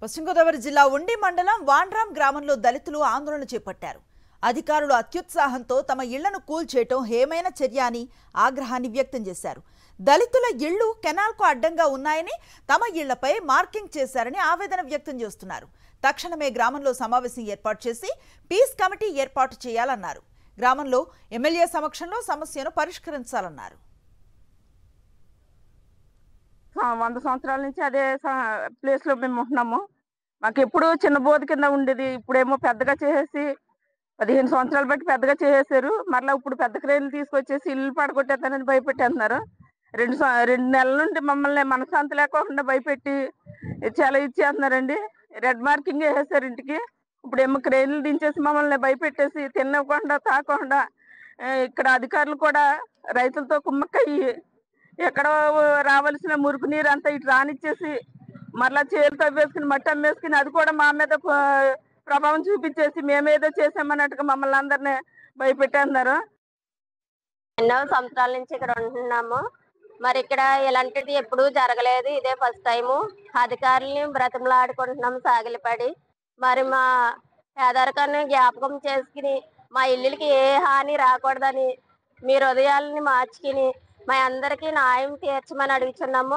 పశ్చిమ గోదావరి జిల్లా ఉండి మండలం వాండ్రాం గ్రామంలో దళితులు ఆందోళన చేపట్టారు. అధికారులు అత్యుత్సాహంతో తమ ఇళ్లను కూల్చేయటం హేమైన చర్య అని ఆగ్రహాన్ని వ్యక్తం చేశారు. దళితుల ఇళ్లు కెనాల్కు అడ్డంగా ఉన్నాయని, తమ ఇళ్లపై మార్కింగ్ చేశారని ఆవేదన వ్యక్తం చేస్తున్నారు. తక్షణమే గ్రామంలో సమావేశం ఏర్పాటు చేసి పీస్ కమిటీ ఏర్పాటు చేయాలన్నారు. గ్రామంలో ఎమ్మెల్యే సమక్షంలో సమస్యను పరిష్కరించాలన్నారు. 100 సంవత్సరాల నుంచి అదే ప్లేస్ లో మేము ఉంటున్నాము. మాకు ఎప్పుడు చిన్న బోధ కింద ఉండేది. ఇప్పుడేమో పెద్దగా చేసేసి 15 సంవత్సరాలు బట్టి పెద్దగా చేసేసారు. మరలా ఇప్పుడు పెద్ద క్రేన్లు తీసుకొచ్చేసి ఇల్లు పడగొట్టేస్తానని భయపెట్టేస్తున్నారు. 2 నెలల నుండి మమ్మల్ని మనశ్శాంతి లేకోకుండా భయపెట్టి చాలా ఇచ్చేస్తున్నారండి. రెడ్ మార్కింగ్ వేసేసారు ఇంటికి. ఇప్పుడేమో క్రేన్లు దించేసి మమ్మల్ని భయపెట్టేసి తినకుండా తాకుండా ఇక్కడ అధికారులు కూడా రైతులతో కుమ్మక్కయ్యి ఎక్కడో రావాల్సిన మురుకు నీరు అంతా ఇటు రానిచ్చేసి మరలా చేలు తవ్వేసుకుని మట్టి అమ్మేసుకుని అది కూడా మా మీద ప్రభావం చూపించేసి మేమేదో చేసామన్నట్టుగా మమ్మల్ని అందరినీ భయపెట్టేస్తున్నారు. ఎన్నో సంవత్సరాల నుంచి ఇక్కడ ఉంటున్నాము. మరి ఇక్కడ ఇలాంటిది ఎప్పుడూ జరగలేదు. ఇదే ఫస్ట్ టైము. అధికారులని బ్రతిమలాడుకుంటున్నాము సాగిలపడి. మరి మా పేదరికాన్ని జ్ఞాపకం చేసుకుని మా ఇల్లులకి ఏ హాని రాకూడదని మీ హృదయాలని మార్చుకుని మా అందరికీ న్యాయం తీర్చమని అడుగుతున్నాము.